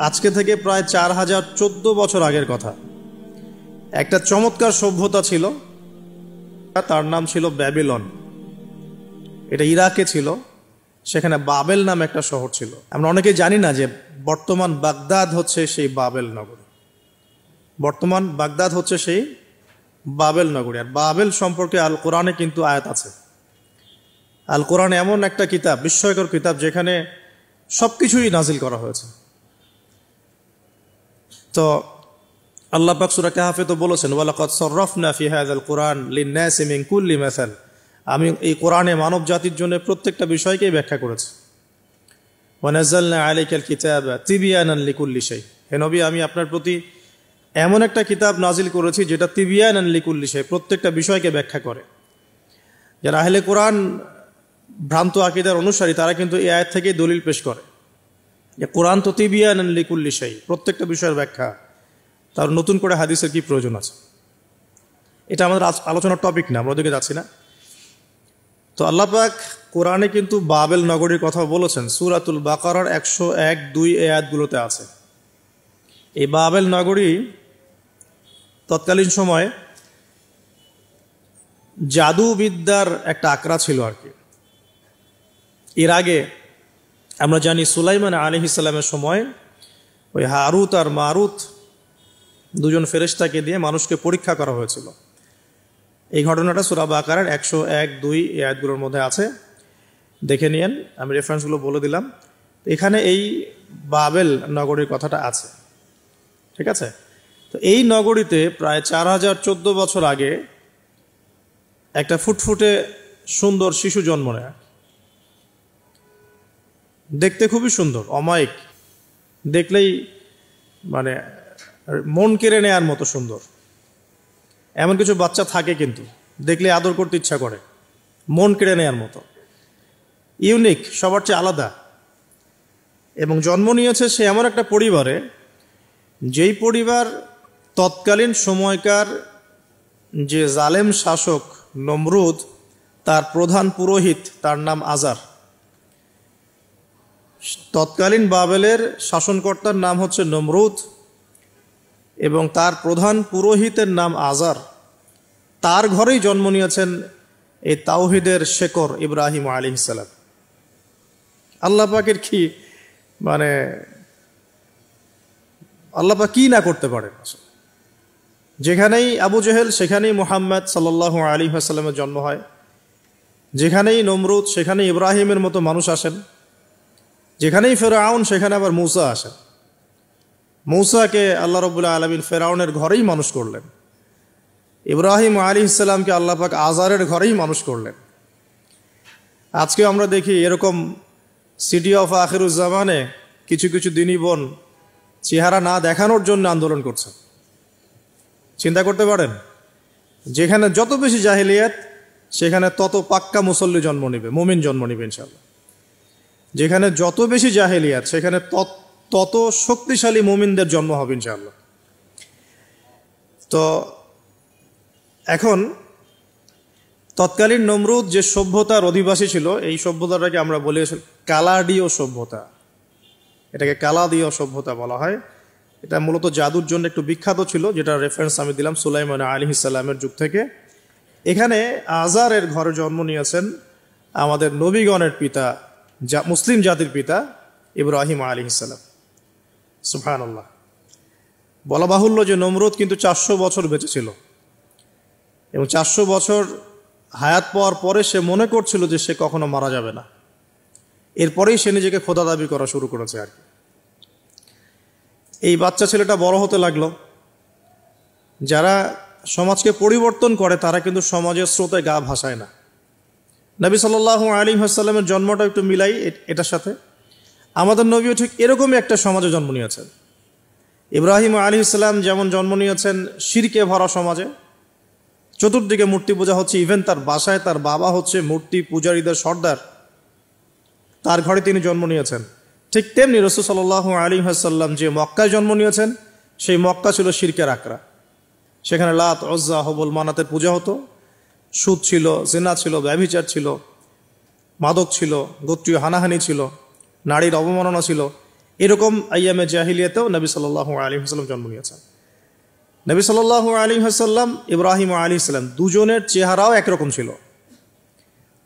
আজকে থেকে প্রায় 4014 বছর আগের কথা। একটা চমৎকার সভ্যতা ছিল, তার নাম ছিল ব্যাবিলন। এটা ইরাকে ছিল। সেখানে বাবেল নামে একটা শহর ছিল। আমরা অনেকেই জানি না যে বর্তমান বাগদাদ হচ্ছে সেই বাবেল নগরী। বর্তমান বাগদাদ হচ্ছে সেই বাবেল নগরী। আর বাবেল সম্পর্কে আল কোরআনে কিন্তু আয়াত আছে। আল কোরআন এমন একটা কিতাব, বিস্ময়কর কিতাব, যেখানে সবকিছুই নাজিল করা হয়েছে। তো আল্লাহ পাক সূরা কাহফে তো বলেছেন, ওয়ালাকাদ সাররাফনা ফি হাযাল কুরআন লিন-নাসি মিন কুল্লি মাসাল। আমি এই কোরআনে মানব জাতির জন্য প্রত্যেকটা বিষয়কেই ব্যাখ্যা করেছি। ওয়া নাযালনা আলাইকাল কিতাবা তিবয়ানান লিকুল্লি শাই। হে নবী, আমি আপনার প্রতি এমন একটা কিতাব নাজিল করেছি যেটা তিবয়ানান লিকুল্লি শাই, প্রত্যেকটা বিষয়কে ব্যাখ্যা করে। যারা আহলে কোরআন ভ্রান্ত আকীদার অনুসারী, তারা কিন্তু এই আয়াত থেকেই দলিল পেশ করে যে কোরআন তো তিবয়ানান লিকুল্লি শাই, প্রত্যেকটা বিষয়ের ব্যাখ্যা। তার নতুন করে হাদিসের কি প্রয়োজন আছে? এটা আমাদের আলোচনার টপিক না, আমরা ওদিকে যাচ্ছি না। তো আল্লাহ পাক কোরআনে কিন্তু বাবেল নগরীর কথা বলেছেন। সূরাতুল বাকারার 101-2 আয়াতগুলোতে আছে। এই বাবেল নগরী তৎকালীন সময়ে জাদুবিদ্যার একটা আকড়া ছিল আর কি। এর আগে আমরা জানি সুলাইমান আলাইহিস সালামের সময় ওই হারুত আর মারুত দুজন ফেরেশতাকে দিয়ে মানুষকে পরীক্ষা করা হয়েছিল। এই ঘটনাটা সূরা বাকারার 101-2 আয়াতগুলোর মধ্যে আছে, দেখে নিয়েন। আমি রেফারেন্সগুলো বলে দিলাম। এখানে এই বাবেল নগরীর কথাটা আছে, ঠিক আছে? তো এই নগরীতে প্রায় 4014 বছর আগে একটা ফুটফুটে সুন্দর শিশু জন্ম নেয়। দেখতে খুবই সুন্দর, অমায়িক, দেখলেই মানে মন কেড়ে নেয়ার মতো সুন্দর। এমন কিছু বাচ্চা থাকে কিন্তু দেখলে আদর করতে ইচ্ছা করে, মন কেড়ে নেয়ার মতো, ইউনিক, সবার চেয়ে আলাদা। এবং জন্ম নিয়েছে সে এমন একটা পরিবারে, যেই পরিবার তৎকালীন সময়কার যে জালেম শাসক নমরুদ, তার প্রধান পুরোহিত, তার নাম আজার। তৎকালীন বাবেলের শাসনকর্তার নাম হচ্ছে নমরুদ এবং তার প্রধান পুরোহিতের নাম আজার। তার ঘরেই জন্ম নিয়েছেন এই তাওহীদের শেকর ইব্রাহিম আলাইহিস সালাম। আল্লাহ পাকের কি মানে, আল্লাহ পাক কি না করতে পারেন। যেখানেই আবু জেহেল সেখানেই মুহাম্মদ সাল্লাল্লাহু আলাইহি ওয়াসাল্লামের জন্ম হয়। যেখানেই নমরুদ সেখানেই ইব্রাহিমের মতো মানুষ আসেন। যেখানেই ফেরাউন সেখানে আবার মূসা আসেন। মূসাকে আল্লাহ রাব্বুল আলামিন ফেরাউনের ঘরেই মানুষ করলেন। ইব্রাহিম আলাইহিস সালামকে আল্লাহ পাক আজারের ঘরেই মানুষ করলেন। আজকেও আমরা দেখি এরকম সিটি অফ আখিরুজ্জামানে কিছু কিছু দিনী বোন চেহারা না দেখানোর জন্য আন্দোলন করছে। চিন্তা করতে পারেন, যেখানে যত বেশি জাহেলিয়াত সেখানে তত পাক্কা মুসল্লি জন্ম নেবে, মুমিন জন্ম নেবে ইনশাআল্লাহ। যেখানে যত বেশি জাহেলিয়াত সেখানে তত শক্তিশালী মুমিনদের জন্ম হবে ইনশাআল্লাহ। তো এখন তৎকালীন নমরুদ যে সভ্যতার অধিবাসী ছিল, এই সভ্যতাটাকে আমরা বলি কালাডীয় সভ্যতা। এটাকে কালাদীয় সভ্যতা বলা হয়। এটা মূলত জাদুর জন্য একটু বিখ্যাত ছিল, যেটা রেফারেন্স আমি দিলাম সুলাইমান আলাইহিস সালামের যুগ থেকে। এখানে আজারের ঘরে জন্ম নিয়েছেন আমাদের নবীগণের পিতা, মুসলিম জাতির পিতা ইব্রাহিম আলাইহিস সালাম। সুবহানাল্লাহ। বলা বাহুল্য যে নমরুদ কিন্তু 400 বছর বেঁচে ছিল এবং 400 বছর হায়াত পাওয়ার পরে সে মনে করছিল যে সে কখনো মারা যাবে না। এরপরেই সে নিজেকে খোদা দাবি করা শুরু করেছে আর কি। এই বাচ্চা ছেলেটা বড় হতে লাগলো। যারা সমাজকে পরিবর্তন করে তারা কিন্তু সমাজের স্রোতে গা ভাসায় না। নবী সাল্লাল্লাহু আলাইহি ওয়াসাল্লামের জন্মটা একটু মিলাই এটার সাথে। আমাদের নবীও ঠিক এরকমই একটা সমাজে জন্ম নিয়েছেন। ইব্রাহিম আলাইহিস সালাম যেমন জন্ম নিয়েছেন শিরকে ভরা সমাজে, চতুর্দিকে মূর্তি পূজা হচ্ছে, ইভেন তার বাসায় তার বাবা হচ্ছে মূর্তি পূজারীদের সর্দার, তার ঘরে তিনি জন্ম নিয়েছেন। ঠিক তেমনি রাসূল সাল্লাল্লাহু আলাইহি ওয়াসাল্লাম যে মক্কায় জন্ম নিয়েছেন, সেই মক্কা ছিল শিরকের আকড়া। সেখানে লাত, উজ্জা, হুবল, মানাতের পূজা হতো। সুদ ছিল, জিনা ছিল, ব্যভিচার ছিল, মাদক ছিল, গোত্রীয় হানাহানি ছিল, নারীর অবমাননা ছিল। এরকম আইয়ামে জাহিলিয়াতেও নবী সাল্লাল্লাহু আলাইহি ওয়াসাল্লাম জন্ম নিয়েছেন। নবী সাল্লাল্লাহু আলাইহি ওয়াসাল্লাম, ইব্রাহিম আলাইহিস সালাম, দুজনের চেহারাও একরকম ছিল,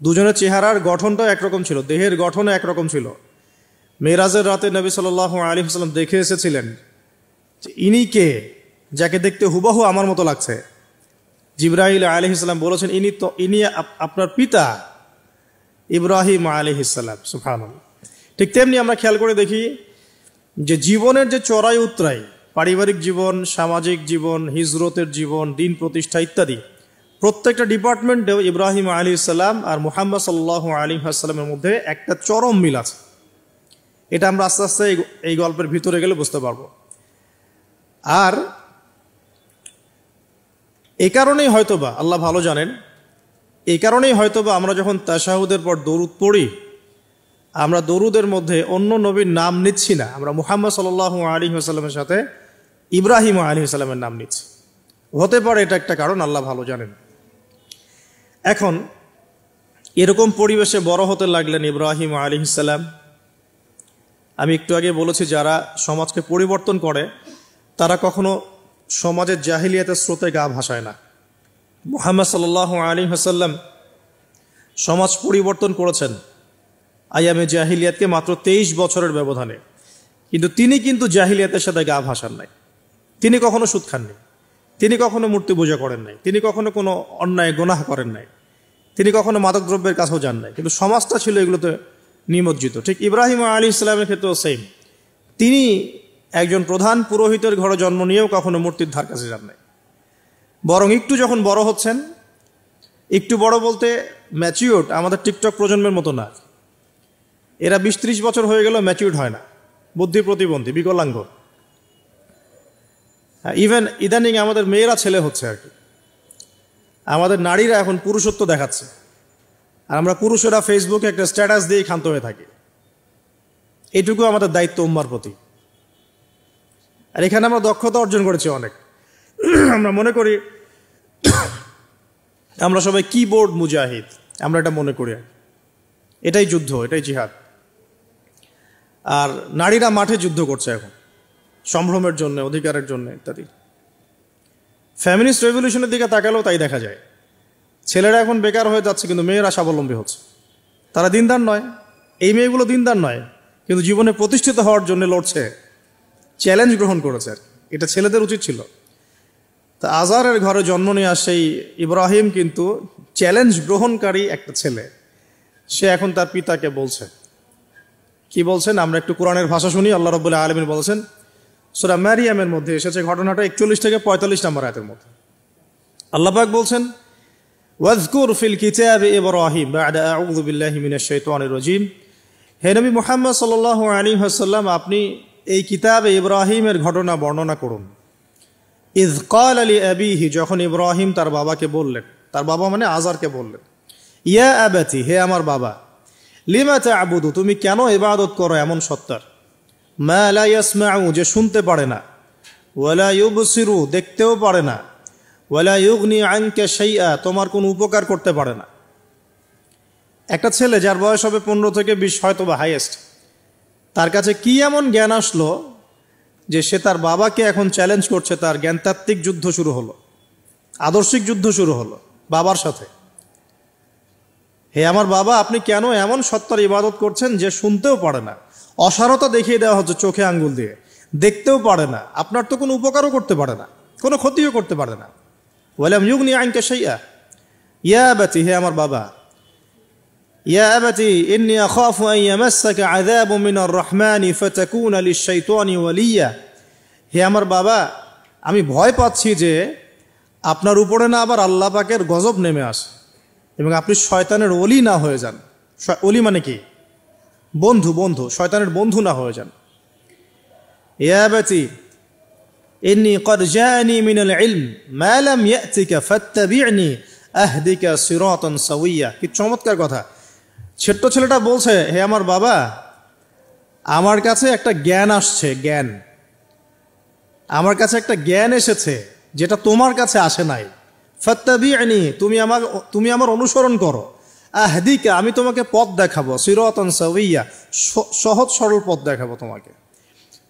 দুজনের চেহারার গঠনটাও একরকম ছিল, দেহের গঠনও একরকম ছিল। মেরাজের রাতে নবী সাল্লাল্লাহু আলাইহি ওয়াসাল্লাম দেখে এসেছিলেন যে ইনি কে, যাকে দেখতে হুবহু আমার মতো লাগছে। জিবরাইল আলাইহিস সালাম বলেছেন, ইনি আপনার পিতা ইব্রাহিম আলাইহিস সালাম। সুবহানাল্লাহ। ঠিক তেমনি আমরা খেয়াল করে দেখি যে জীবনের যে চড়াই উতরাই, পারিবারিক জীবন, সামাজিক জীবন, হিজরতের জীবন, দিন প্রতিষ্ঠা ইত্যাদি, প্রত্যেকটা ডিপার্টমেন্টেও ইব্রাহিম আলাইহিস সালাম আর মুহাম্মদ সাল্লাল্লাহু আলাইহি ওয়াসাল্লামের মধ্যে একটা চরম মিল আছে। এটা আমরা আস্তে আস্তে এই গল্পের ভিতরে গেলে বুঝতে পারবো। আর এই কারণেই হয়তোবা আল্লাহ ভালো জানেন, এই কারণেই হয়তোবা আমরা যখন তাশাহুদের পর দরুদ পড়ি, আমরা দরুদের মধ্যে অন্য নবীর নাম নিচ্ছি না, আমরা মুহাম্মদ সাল্লাল্লাহু আলাইহি ওয়াসাল্লামের সাথে ইব্রাহিম আলাইহিস সালামের নাম নিচ্ছি। হতে পারে এটা একটা কারণ, আল্লাহ ভালো জানেন। এখন এরকম পরিবেশে বড় হতে লাগলেন ইব্রাহিম আলাইহিস সালাম। আমি একটু আগে বলেছি, যারা সমাজকে পরিবর্তন করে তারা কখনো সমাজের জাহিলিয়াতের স্রোতে গা ভাসায় না। মুহাম্মদ সাল্লাল্লাহু আলাইহি ওয়াসাল্লাম সমাজ পরিবর্তন করেছেন আইয়ামে জাহিলিয়াতকে মাত্র 23 বছরের ব্যবধানে, কিন্তু তিনি জাহিলিয়াতের সাথে গা ভাসান নাই। তিনি কখনো সুদ খাননি, তিনি কখনো মূর্তি পূজা করেন নাই, তিনি কখনো কোনো অন্যায় গুনাহ করেন নাই, তিনি কখনো মাদকদ্রব্যের কাছেও যান নাই, কিন্তু সমাজটা ছিল এগুলোতে নিমজ্জিত। ঠিক ইব্রাহিম আলাইহিস সালামের ক্ষেত্রেও সেম, তিনি একজন প্রধান পুরোহিতের ঘরে জন্ম নিয়েও কখনো মূর্তির ধার কাছে যান নাই। বরং একটু যখন বড় হচ্ছেন, একটু বড় বলতে ম্যাচিউরড, আমাদের টিকটক প্রজন্মের মতো না, এরা 20-30 বছর হয়ে গেল ম্যাচিউরড হয় না, বুদ্ধি প্রতিবন্ধী, বিকলাঙ্গ। ইভেন ইদানিং আমাদের মেয়েরা ছেলে হচ্ছে আর কি, আমাদের নারীরা এখন পুরুষত্ব দেখাচ্ছে, আর আমরা পুরুষেরা ফেসবুকে একটা স্ট্যাটাস দিয়ে ক্ষান্ত হয়ে থাকি। এইটুকু আমাদের দায়িত্ব উম্মার প্রতি। আর এখানে আমরা দক্ষতা অর্জন করেছি অনেক। আমরা মনে করি আমরা সবাই কিবোর্ড মুজাহিদ, আমরা এটা মনে করি, এটাই যুদ্ধ, এটাই জিহাদ। আর নারীরা মাঠে যুদ্ধ করছে এখন সম্ভ্রমের জন্য, অধিকারের জন্য ইত্যাদি। ফ্যামিলিস্ট রেভলিউশনের দিকে তাকালেও তাই দেখা যায়। ছেলেরা এখন বেকার হয়ে যাচ্ছে, কিন্তু মেয়েরা স্বাবলম্বী হচ্ছে। তারা দিনদার নয়, এই মেয়েগুলো দিনদার নয়, কিন্তু জীবনে প্রতিষ্ঠিত হওয়ার জন্য লড়ছে, চ্যালেঞ্জ গ্রহণ করেছে। আর এটা ছেলেদের উচিত ছিল। তা আজারের ঘরে জন্ম নেওয়া সেই ইব্রাহিম কিন্তু চ্যালেঞ্জ গ্রহণকারী একটা ছেলে। সে এখন তার পিতাকে বলছে, কি বলছেন আমরা একটু কোরআনের ভাষা শুনি। আল্লাহ রাব্বুল আলামিন বলেছেন, সূরা মারিয়ামের মধ্যে এসেছে ঘটনাটা 41 থেকে 45 নম্বর আয়াতের মধ্যে। আল্লাহ পাক বলছেন, ওয়াজকুর ফিল কিতাবি ইব্রাহিম বা'দা আউযু বিল্লাহি মিনাশ শাইতানির রাজীম। হে নবী মুহাম্মদ সাল্লাল্লাহু আলাইহি ওয়াসাল্লাম, আপনি এই কিতাবে ইব্রাহিমের ঘটনা বর্ণনা করুন। ইয ক্বালা লিআবিহি, যখন ইব্রাহিম তার বাবাকে বললেন, তার বাবা মানে আজারকে বললেন, ইয়া আবাতি, হে আমার বাবা, লিমা তা'বুদু, তুমি কেন ইবাদত করো এমন সত্তার, মা লা ইয়াসমাউ, যে শুনতে পারে না, ওয়ালা ইউবসিরু, দেখতেও পারে না, ওয়ালা ইউগনি আনকা শাইআ, তোমার কোনো উপকার করতে পারে না। একটা ছেলে যার বয়স হবে 15 থেকে 20, হয়তো বা হাইয়েস্ট, তার কাছে কি এমন জ্ঞান আসলো যে সে তার বাবাকে এখন চ্যালেঞ্জ করছে। তার জ্ঞানতাত্ত্বিক যুদ্ধ শুরু হলো, আদর্শিক যুদ্ধ শুরু হলো বাবার সাথে। হে আমার বাবা, আপনি কেন এমন সত্তার ইবাদত করছেন যে শুনতেও পারে না, অসারতা দেখিয়ে দেওয়া হচ্ছে চোখে আঙ্গুল দিয়ে, দেখতেও পারে না, আপনার তো কোনো উপকারও করতে পারে না, কোনো ক্ষতিও করতে পারে না। ওয়ালাম ইউগনি আনকা শাইআ, ইয়া আবাতি, হে আমার বাবা, ইয়া আবাতি ইন্নী আখাফু আন ইয়ামাসসাকা আযাবুম মিনার রাহমানি ফাতাকুনা লিশ-শাইতানি ওয়ালিয়্যা, হে আমার বাবা, আমি ভয় পাচ্ছি যে আপনার উপরে না আবার আল্লাহ পাকের গজব নেমে আসে এবং আপনি শয়তানের ওলি না হয়ে যান। ওলি মানে কি? বন্ধু, বন্ধু, শয়তানের বন্ধু না হয়ে যান। ইয়া আবাতি ইন্নী ক্বাদ জাআনি মিনাল ইলম মা লাম ইয়াতিকা ফাত্তাবি'নি আহদিকা সিরাতান সাওয়্যা। কি চমৎকার কথা! ছোট্ট ছেলেটা বলছে, হে আমার বাবা, আমার কাছে একটা জ্ঞান আসছে, জ্ঞান, আমার কাছে একটা জ্ঞান এসেছে যেটা তোমার কাছে আসে নাই। ফাত্তাবি'নি, তুমি আমার অনুসরণ করো। আহদিকা, আমি তোমাকে পথ দেখাবো। সিরাতান সাওয়্যা, সহজ সরল পথ দেখাবো তোমাকে।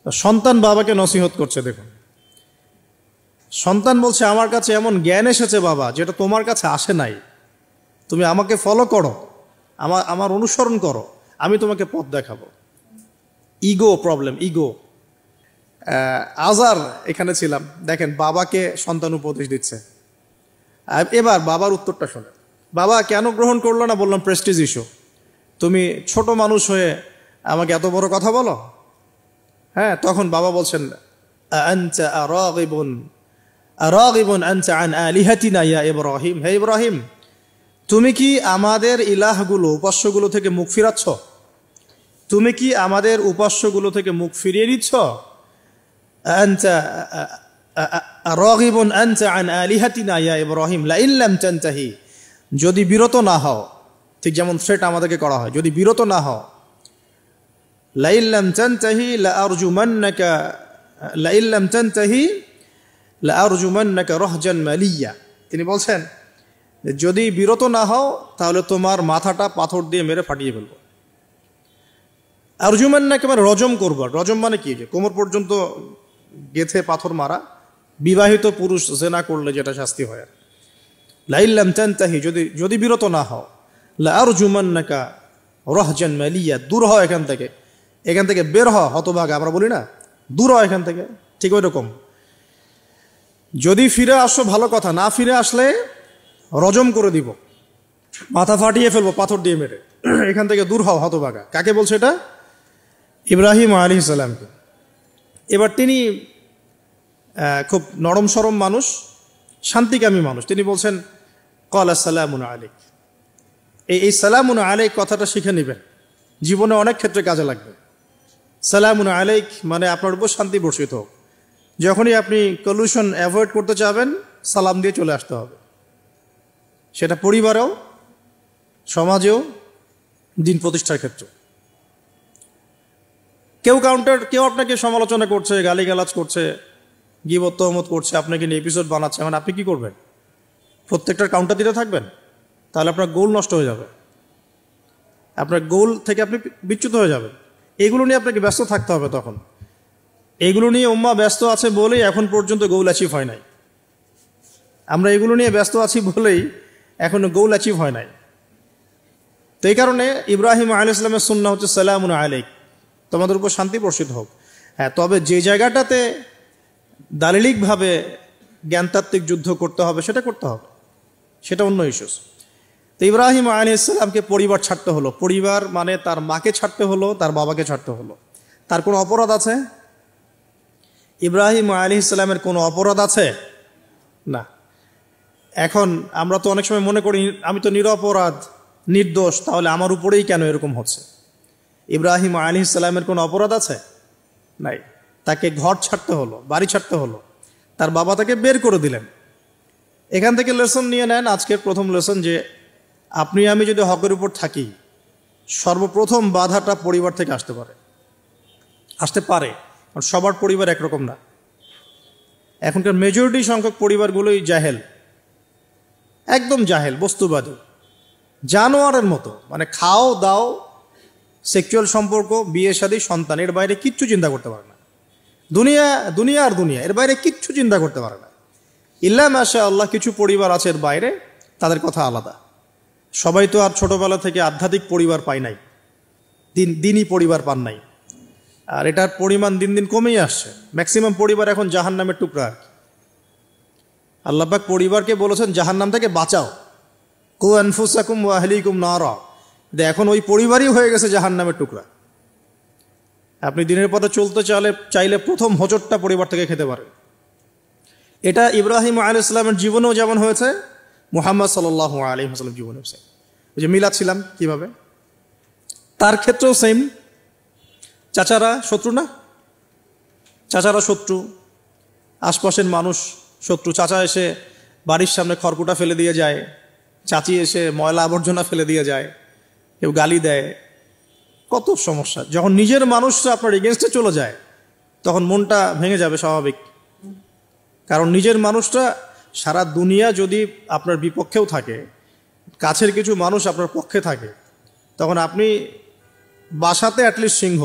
সন্তান বাবাকে নসিহত করছে। দেখুন, সন্তান বলছে আমার কাছে এমন জ্ঞান এসেছে বাবা, যেটা তোমার কাছে আসে নাই। তুমি আমাকে ফলো করো, আমার অনুসরণ করো, আমি তোমাকে পথ দেখাবো। Ego problem, ego. আজার এখানে ছিলাম, দেখেন বাবাকে সন্তান উপদেশ দিচ্ছে। এবার বাবার উত্তরটা শোনে। বাবা কেন গ্রহণ করলো না? বললাম প্রেস্টিজ ইস্যু। তুমি ছোট মানুষ হয়ে আমাকে এত বড় কথা বলো। হ্যাঁ, তখন বাবা বলছেন আনতা রাগিবুন আনতা আন আলিহাতিনা ইয়া ইব্রাহিম। হে ইব্রাহিম, তুমি কি আমাদের ইলাহগুলো, উপাস্যগুলো থেকে মুখ ফিরাচ্ছ? তুমি কি আমাদের উপাস্যগুলো থেকে মুখ ফিরিয়ে দিচ্ছ? আনতা রাগিবুন আনতা আন আলিহাতিনা ইয়া ইব্রাহিম লাইন লাম তানতাহি। যদি বিরত না হও, ঠিক যেমন থ্রেট আমাদেরকে করা হয়, যদি বিরত না হও, লাইন লাম তানতাহি লাআরজুমান্নাকা লাইন লাম তানতাহি লাআরজুমান্নাকা রাহজান মালিয়া। তিনি বলছেন যদি বিরত না হও তাহলে তোমার মাথাটা পাথর দিয়ে মেরে ফাটিয়ে ফেলবো। আরজুমান্নাকা মানে রজম করব। রজম মানে কি? যে কোমর পর্যন্ত গেথে পাথর মারা, বিবাহিত পুরুষ জেনা করলে যেটা শাস্তি হয়। লাইল্লাম তানতাহি, যদি বিরত না হও, লাআরজুমান্নাকা রাহজান মালিয়া, দূর হও এখান থেকে বের হও হতভাগা। আমরা বলি না, দূর হও এখান থেকে, ঠিক ওই রকম। যদি ফিরে আসো ভালো কথা, না ফিরে আসলে রজম করে দিব, মাথা ফাটিয়ে ফেলবো পাথর দিয়ে মেরে। এখান থেকে দূর হও হতভাগা। কাকে বলছে এটা? ইব্রাহিম আলাইহিস সালামকে। এবার তিনি খুব নরম সরম মানুষ, শান্তিকামী মানুষ। তিনি বলছেন ক্বালা সালামুন আলাইক। এই সালামুন আলাইক কথাটা শিখে নেবেন, জীবনে অনেক ক্ষেত্রে কাজে লাগবে। সালামুন আলাইক মানে আপনার উপর শান্তি বর্ষিত হোক। যখনই আপনি কলিউশন অ্যাভয়েড করতে চাবেন, সালাম দিয়ে চলে আসতে হবে। সেটা পরিবারেও, সমাজেও, দিন প্রতিষ্ঠার ক্ষেত্রে। কেউ আপনাকে সমালোচনা করছে, গালিগালাজ করছে, গীবত তহমত করছে, আপনাকে নিয়ে এপিসোড বানাচ্ছে, মানে আপনি কি করবেন? প্রত্যেকটার কাউন্টার দিতে থাকবেন? তাহলে আপনার গোল নষ্ট হয়ে যাবে, আপনার গোল থেকে আপনি বিচ্যুত হয়ে যাবেন। এগুলো নিয়ে আপনাকে ব্যস্ত থাকতে হবে। তখন এগুলো নিয়ে উম্মাহ ব্যস্ত আছে বলেই এখন পর্যন্ত গোল অ্যাচিভ হয় নাই। আমরা এগুলো নিয়ে ব্যস্ত আছি বলেই এখনো গোল অ্যাচিভ হয় নাই। তো এই কারণে ইব্রাহিম আলাইহিস সালামের সুন্নাহ হচ্ছে সালামুন আলাইক, তোমাদের উপর শান্তি বর্ষিত হোক। হ্যাঁ, তবে যে জায়গাটাতে দালিলিকভাবে জ্ঞানতাত্ত্বিক যুদ্ধ করতে হবে সেটা করতে হবে, সেটা অন্য ইস্যুস। তো ইব্রাহিম আলাইহিস সালামকে পরিবার ছাড়তে হলো। পরিবার মানে তার মাকে ছাড়তে হলো, তার বাবাকে ছাড়তে হলো। তার কোনো অপরাধ আছে? ইব্রাহিম আলাইহিস সালামের কোনো অপরাধ আছে? না। এখন আমরা তো অনেক সময় মনে করি আমি তো নিরপরাধ, নির্দোষ, তাহলে আমার উপরেই কেন এরকম হচ্ছে? ইব্রাহিম আলাইহিস সালামের কোনো অপরাধ আছে? নাই। তাকে ঘর ছাড়তে হলো, বাড়ি ছাড়তে হলো, তার বাবা তাকে বের করে দিলেন। এখান থেকে লেসন নিয়ে নেন, আজকের প্রথম লেসন, যে আপনি আমি যদি হকের উপর থাকি, সর্বপ্রথম বাধাটা পরিবার থেকে আসতে পারে। কারণ সবার পরিবার একরকম না। এখনকার মেজরিটি সংখ্যক পরিবারগুলোই জাহেল, একদম জাহেল, বস্তুবাদী, জানোয়ারের মতো। মানে খাও দাও, সেক্সুয়াল সম্পর্ক, বিয়ে শাদী, সন্তান, এর বাইরে কিচ্ছু চিন্তা করতে পারে না। দুনিয়া আর দুনিয়া, এর বাইরে কিচ্ছু চিন্তা করতে পারে না। ইল্লা মাশা আল্লাহ, কিছু পরিবার আছে এর বাইরে, তাদের কথা আলাদা। সবাই তো আর ছোটবেলা থেকে আধ্যাত্মিক পরিবার পায় নাই, দিনই পরিবার পান নাই। আর এটার পরিমাণ দিন দিন কমেই আসছে। ম্যাক্সিমাম পরিবার এখন জাহান্নামের টুকরা। আল্লাহ পাক পরিবারকে বলেছেন জাহান্নাম থেকে বাঁচাও, কু আনফুসাকুম ওয়া আহলিকুম নারা। এখন ওই পরিবারই হয়ে গেছে জাহান্নামের টুকরা। আপনি দিনের পথে চলতে চাইলে প্রথম হোঁচটটা পরিবার থেকে খেতে পারেন। এটা ইব্রাহিম আলাইহিস সালামের জীবনেও যেমন হয়েছে, মুহাম্মদ সাল্লাল্লাহু আলাইহি ওয়াসাল্লাম জীবনে হয়েছে। ওই যে মিলাদ ছিলাম কিভাবে, তার ক্ষেত্রেও সেম। চাচারা শত্রু না? চাচারা শত্রু, আশপাশের মানুষ শত্রু। চাচা এসে বাড়ির সামনে খড়কুটা ফেলে দিয়ে যায়, চাচি এসে ময়লা আবর্জনা ফেলে দিয়ে যায়, কেউ গালি দেয়, কত সমস্যা। যখন নিজের মানুষরা আপনার এগেনস্টে চলে যায় তখন মনটা ভেঙে যাবে, স্বাভাবিক। কারণ নিজের মানুষটা, সারা দুনিয়া যদি আপনার বিপক্ষেও থাকে, কাছের কিছু মানুষ আপনার পক্ষে থাকে, তখন আপনি বাসাতে অ্যাটলিস্ট সিংহ,